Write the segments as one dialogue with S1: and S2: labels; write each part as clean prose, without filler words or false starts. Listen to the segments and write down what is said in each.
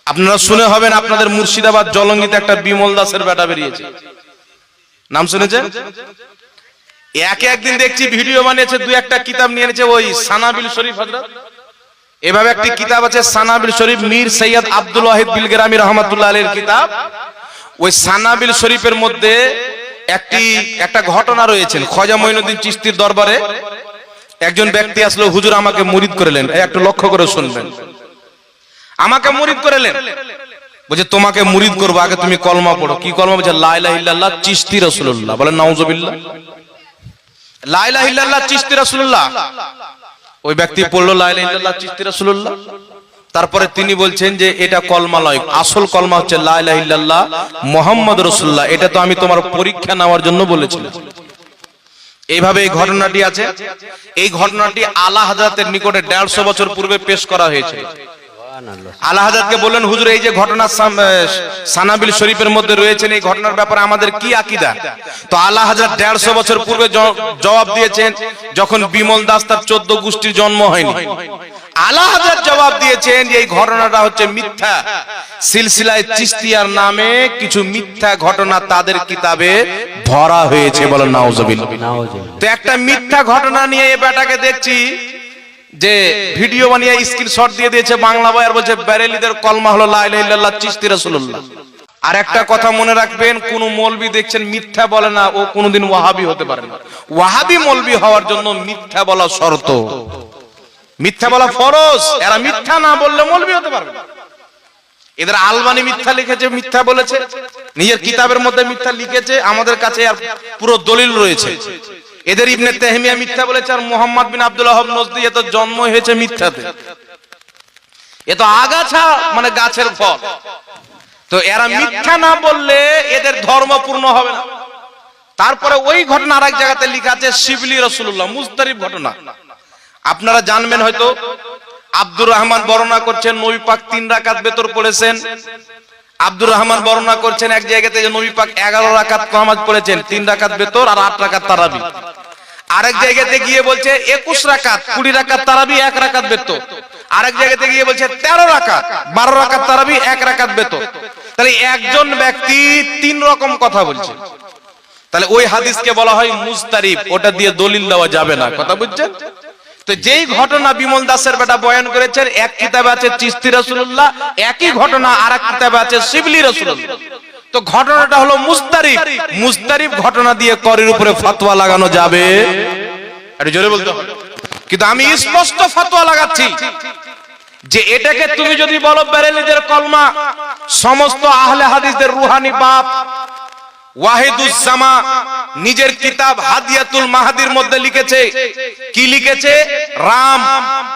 S1: আপনারা শুনে হবেন, আপনাদের মুর্শিদাবাদ জলঙ্গিতে একটা বিমল দাসের বেটা বেরিয়েছে, নাম শুনেছেন? একদিন দেখছি ভিডিও বানিয়েছে, দুই একটা কিতাব নিয়ে এনেছে, ওই সানাবিল শরীফ হযরত, এভাবে একটি কিতাব আছে সানাবিল শরীফ, মীর সৈয়দ আব্দুল ওয়াহিদ বিলগ্রামী রহমাতুল্লাহ আলাইহির কিতাব। ওই সানাবিল শরীফের মধ্যে একটা ঘটনা রয়েছে। খাজা মঈনুদ্দিন চিশতির দরবারে একজন ব্যক্তি আসলো, হুজুর আমাকে মুরিদ করলেন, একটু লক্ষ্য করে শুনবেন, আমাকে মুরিদ করলেন। বলছে তোমাকে মুরিদ করবো, আগে তুমি কলমা পড়ো। কি কলমা? বলছে লা ইলাহা ইল্লাল্লাহ চিশতি রাসূলুল্লাহ। বলেন নাউজুবিল্লাহ। লা ইলাহা ইল্লাল্লাহ চিশতি রাসূলুল্লাহ। ওই ব্যক্তি পড়লো লা ইলাহা ইল্লাল্লাহ চিশতি রাসূলুল্লাহ। তারপরে তিনি বলছেন যে এটা কলমা নয়, আসল কলমা হচ্ছে লা ইলাহা ইল্লাল্লাহ মুহাম্মদুর রাসূলুল্লাহ। এটা তো আমি তোমার পরীক্ষা নেওয়ার জন্য বলেছিলাম। এইভাবে এই ঘটনাটি আছে। এই ঘটনাটি আলা হযরতের নিকটে 150 বছর পূর্বে পেশ করা হয়েছে। আলা হযরতকে বললেন, হুজুর এই যে ঘটনা সানাবিল শরীফের মধ্যে রয়েছে, এই ঘটনার ব্যাপারে আমাদের কি আকীদা? তো আলা হযরত 150 বছর পূর্বে জবাব দিয়েছেন, যখন বিমল দাস তার 14 গোষ্ঠীর জন্ম হয়নি। আলা হযরত জবাব দিয়েছেন যে এই ঘটনাটা হচ্ছে মিথ্যা। সিলসিলায়ে চিশতিয়ার নামে কিছু মিথ্যা ঘটনা তাদের কিতাবে ধরা হয়েছে। বলেন নাউজুবিল্লাহ। তো একটা মিথ্যা ঘটনা নিয়ে এই বেটাকে দেখছি যে ভিডিও বানিয়ে স্ক্রিনশট দিয়ে দিয়েছে বাংলা বই, আর বলছে বেরেলিদের কলমা হলো লা ইলাহা ইল্লাল্লাহ চিশতি রাসূলুল্লাহ। আর একটা কথা মনে রাখবেন, কোন মৌলবি দেখছেন মিথ্যা বলে না, ও কোনোদিন ওয়াহাবি হতে পারে না। ওয়াহাবি মৌলবি হওয়ার জন্য মিথ্যা বলা শর্ত, মিথ্যা বলা ফরজ। এরা মিথ্যা না বললে মৌলবি হতে পারবে না। এদের আলবানি মিথ্যা লিখেছে, মিথ্যা বলেছে, নিজের কিতাবের মধ্যে মিথ্যা লিখেছে, আমাদের কাছে আর পুরো দলিল রয়েছে। এদের ইবনে তাহমিয়া মিথ্যা বলেছে, আর মুহাম্মদ বিন আব্দুল ওয়াহাব নজদি এত জন্ম হয়েছে মিথ্যাতে, এ তো আগাছা মানে গাছের ফল। তো এরা মিথ্যা না বললে এদের ধর্ম পূর্ণ হবে না। তারপরে ওই ঘটনা আরেক জায়গাতে লেখা আছে শিবলি রাসূলুল্লাহ, মুজতারিব ঘটনা। আপনারা জানবেন হয়তো, আব্দুর রহমান বর্ণনা করছেন নবী পাক 3 রাকাত বেতর পড়েছেন। আব্দুর রহমান বর্ণনা করছেন এক জায়গাতে যে নবী পাক 11 রাকাত নামাজ পড়েছেন, 3 রাকাত বেতর আর 8 রাকাত তারাবি। আরেক জায়গাতে গিয়ে বলছে 21 রাকাত, 20 রাকাত তারাবি, 1 রাকাত বেতর। আরেক জায়গাতে গিয়ে বলছে 13 রাকাত, 12 রাকাত তারাবি, 1 রাকাত বেতর। তাহলে একজন ব্যক্তি 3 রকম কথা বলছে। তাহলে ওই হাদিসকে বলা হয় মুজতারিব, ওটা দিয়ে দলিল দেওয়া যাবে না। কথা বুঝছেন? তো যেই ঘটনা বিমল দাসের বেটা বয়ান করেছেন, এক কিতাবে আছে চিশতি রাসূলুল্লাহ, একই ঘটনা আরেক কিতাবে আছে শিবলি রাসূলুল্লাহ। তো ঘটনাটা হলো মুজতারিব। মুজতারিব ঘটনা দিয়ে করের উপরে ফতোয়া লাগানো যাবে? আরে জোরে বলতে হবে। কিন্তু আমি স্পষ্ট ফতোয়া লাগাচ্ছি যে এটাকে তুমি যদি বলো বেরেলিদের কলমা, সমস্ত আহলে হাদিসদের রুহানি বাপ ওয়াহিদুজ্জামা নিজের কিতাব হাদিয়াতুল মাহাদির মধ্যে লিখেছে, কি লিখেছে? রাম,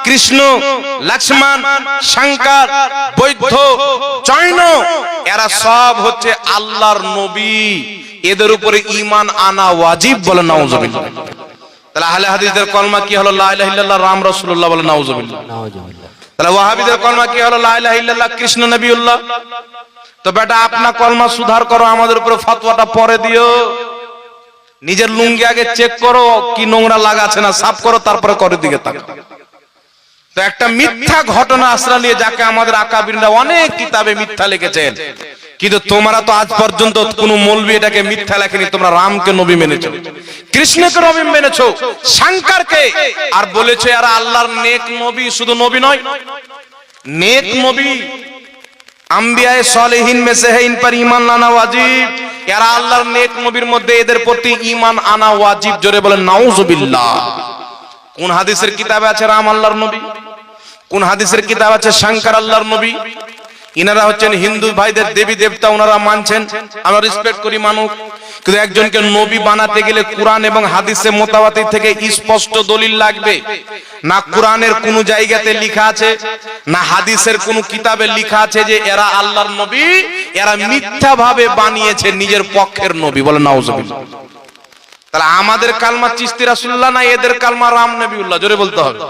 S1: কৃষ্ণ, লক্ষ্মণ, শঙ্কর, বৈদ্ধ, জৈন এরা সব হচ্ছে আল্লাহর নবী, এদের উপরে ঈমান আনা ওয়াজিব। বলে নাউজুবিল্লাহ। তাহলে আহলে হাদিসদের কলমা কি হলো? লা ইলাহা ইল্লাল্লাহ রাম রাসূলুল্লাহ। বলে নাউজুবিল্লাহ। তাহলে ওয়াহাবিদের কলমা কি হলো? লা ইলাহা ইল্লাল্লাহ কৃষ্ণ নবিউল্লাহ। তো বেটা আপনার কলমা সুধার করো, আমাদের উপরে ফতোয়াটা পরে দিও। নিজের লুঙ্গি আগে চেক করো কি নোংরা লাগাছে না, সাফ করো, তারপরে করে দিকে তাকাও। তো একটা মিথ্যা ঘটনা আশ্রয় নিয়ে, যাকে আমাদের আকাবিররা অনেক কিতাবে মিথ্যা লিখেছেন, কিন্তু তোমরা তো আজ পর্যন্ত কোন মৌলবি এটাকে মিথ্যা লেখেনি। তোমরা রামকে নবী মেনেছো, কৃষ্ণকে নবী মেনেছো, শঙ্করকে, আর বলেছো এরা আল্লাহর নেক নবী। শুধু নবী নয়, নেক নবী আম্বিয়ায়ে সালেহিন মে সে হে, ইন পর ঈমান লানা ওয়াজিব। এরা আল্লাহর নেক নবীর মধ্যে, এদের প্রতি ঈমান আনা ওয়াজিব। জোরে বলেন নাউজুবিল্লাহ। কোন হাদিসের কিতাবে আছে রাম আল্লাহর নবী? কোন হাদিসের কিতাব আছে শঙ্কর আল্লাহর নবী? ইনারা হচ্ছেন হিন্দু ভাইদের দেবী দেবতা, ওনারা মানছেন, আমরা রেসপেক্ট করি, মানুক। কিন্তু একজনকে নবী বানাতে গেলে কুরআন এবং হাদিসে মুতাওয়াতির থেকে স্পষ্ট দলিল লাগবে। না কুরআনের কোন জায়গাতে লেখা আছে, না হাদিসের কোন কিতাবে লেখা আছে যে এরা আল্লাহর নবী। এরা মিথ্যা ভাবে বানিয়েছে নিজের পক্ষের নবী। বলে নাউজুবিল্লাহ। তাহলে আমাদের কালমা চিশতি রাসূলুল্লাহ না এদের কালমা রাম নবিউল্লাহ? জোরে বলতে হবে।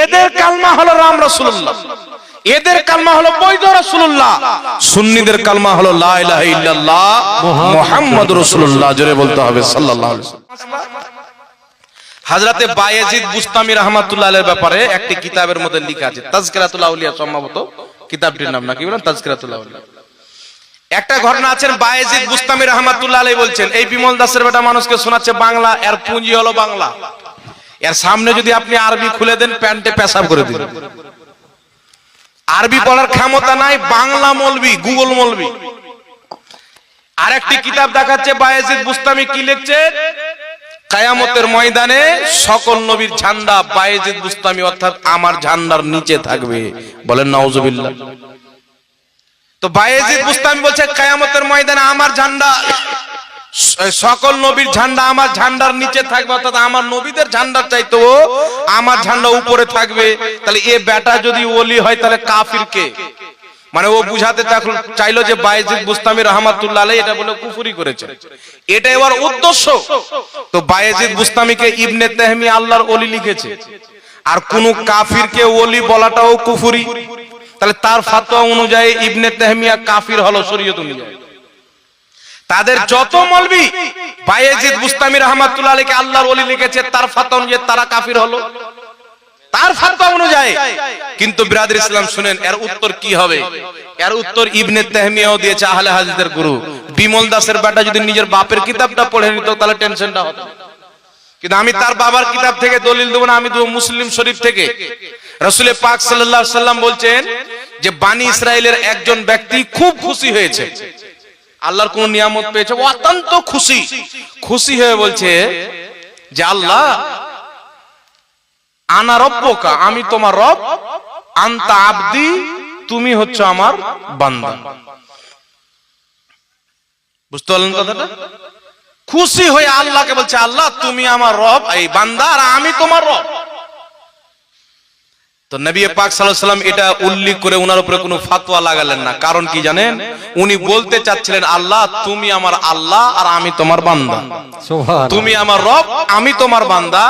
S1: এদের কালমা হলো রাম রাসূলুল্লাহ, এদের কালমা হলো বৈধ রাসূলুল্লাহ, সুন্নিদের কালমা হলো লা ইলাহা ইল্লাল্লাহ মুহাম্মাদুর রাসূলুল্লাহ। জোরে বলতে হবে সাল্লাল্লাহু আলাইহি ওয়াসাল্লাম। হযরতে বায়েজিদ বুস্তামি রাহমাতুল্লাহ আলাইহির ব্যাপারে একটি কিতাবের মধ্যে লেখা আছে, তাযকিরাতুল আউলিয়া সম্ভবত কিতাবটির নাম না কি বলেন, তাজকিরাতুল আউলিয়া। একটা ঘটনা আছেন, বায়েজিদ বুস্তামি রহমাতুল্লাহ আলাইহি বলছেন, এই বিমল দাসের বেটা মানুষকে শোনাচ্ছে বাংলা, এর পুঁজি হলো বাংলা। এর সামনে যদি আপনি আরবি খুলে দেন প্যান্টে পেশাব করে দিবেন। আরবি পড়ার ক্ষমতা নাই, বাংলা মৌলবি, গুগল মৌলবি। আরেকটি কিতাব দেখাচ্ছে বায়েজিদ বুস্তামি কি লিখছে, কিয়ামতের ময়দানে সকল নবীর ঝান্ডা বায়েজিদ বুস্তামি অর্থাৎ আমার ঝান্ডার নিচে থাকবে। বলেন নাউজুবিল্লাহ। তো বায়েজিদ বুস্তামি বলছে কিয়ামতের ময়দানে আমার ঝান্ডা, সকল নবীর ঝান্ডা আমার ঝান্ডার নিচে থাকবে, অর্থাৎ আমার নবীদের ঝান্ডার চাইতো আমার ঝান্ডা উপরে থাকবে। তাহলে এ বেটা যদি ওলি হয় তাহলে কাফির কে? মানে ও বুঝাতে চাইলো যে বায়েজিদ বুস্তামি রহমাতুল্লাহ আলাইহি এটা বলে কুফরি করেছে, এটাই ওর উদ্দেশ্য। তো বায়েজিদ বুস্তামিকে ইবনে তাহমিয়া আল্লাহর ওলি লিখেছে, আর কোন কাফিরকে ওলি বলাটাও কুফরি। তাহলে তার ফতোয়া অনুযায়ী ইবনে তাহমিয়া কাফির হলো শরীয়ত অনুযায়ী। তাদের যত মৌলবি বায়েজিদ বুস্তামি রহমাতুল্লাহ আলাইহিকে আল্লাহর ওলি লিখেছে, তার ফতোয়া অনুযায়ী তারা কাফির হলো, তার ফতোয়া অনুযায়ী। কিন্তু বিরাদর ইসলাম শুনেন এর উত্তর কি হবে? এর উত্তর ইবনে তাহমিয়াও দিয়েছে, আহলে হাদিসের গুরু। বিমল দাসের বেটা যদি নিজের বাপের কিতাবটা পড়ে নিত তাহলে টেনশনটা হতো, কিন্তু আমি তার বাবার কিতাব থেকে দলিল দেব না, আমি দেব মুসলিম শরীফ থেকে। রাসূল পাক সাল্লাল্লাহু আলাইহি সাল্লাম বলছেন যে বানি ইসরাইলের একজন ব্যক্তি খুব খুশি হয়েছে, আল্লাহর কোন নিয়ামত পেয়েছে, অত্যন্ত খুশি। খুশি হয়ে বলছে যে আল্লাহ আনা রব্বুকা, আমি তোমার রব, আনতা আবদি, তুমি হচ্ছে আমার বান্দা। বুঝতে পারলেন কথাটা? খুশি হয়ে আল্লাহকে বলছে আল্লাহ তুমি আমার রব, এই বান্দা, আর আমি তোমার রব। তো নবী পাক সাল্লাল্লাহু আলাইহি সাল্লাম এটা উল্লেখ করে উনার উপরে কোনো ফতোয়া লাগালেন না। কারণ কি জানেন? উনি বলতে চাচ্ছিলেন আল্লাহ তুমি আমার আল্লাহ আর আমি তোমার বান্দা, তুমি আমার রব আমি তোমার বান্দা।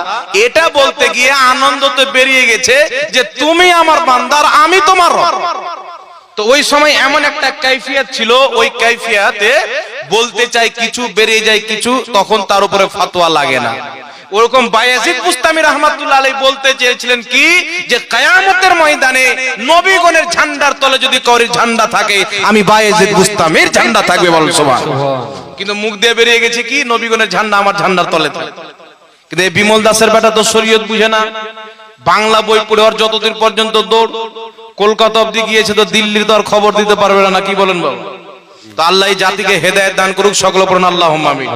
S1: এটা বলতে গিয়ে আনন্দতে বেরিয়ে গেছে যে তুমি আমার বান্দা আর আমি তোমার রব। তো ওই সময় এমন একটা কাইফিয়াত ছিল, ওই কাইফিয়াতে বলতে চাই কিছু বেরিয়ে যায় কিছু, তখন তার উপরে ফতোয়া লাগে না। ওরকম বায়েজিদ বুস্তামি রহমাতুল্লাহ আলাইহি বলতে চেয়েছিলেন কি, যে কিয়ামতের ময়দানে নবীগণের ঝান্ডার তলে যদি কারোর ঝান্ডা থাকে, আমি বায়েজিদ বুস্তামির ঝান্ডা থাকবে, বল সুবহানাল্লাহ। কিন্তু মুখ দিয়ে বেরিয়ে গেছে কি, নবীগণের ঝান্ডা আমার ঝান্ডার তলে থাকে। কিন্তু এই বিমল দাসের বেটা তো শরীয়ত বুঝে না, বাংলা বই পড়ে ওর যতদিন পর্যন্ত দৌড়, কলকাতা অবধি গিয়েছে তো দিল্লির তো আর খবর দিতে পারবে না, কি বলেন বাবা? তো আল্লাহ এই জাতিকে হেদায়েত দান করুক, সকলে পড়ুন আল্লাহুম্মা আমিন।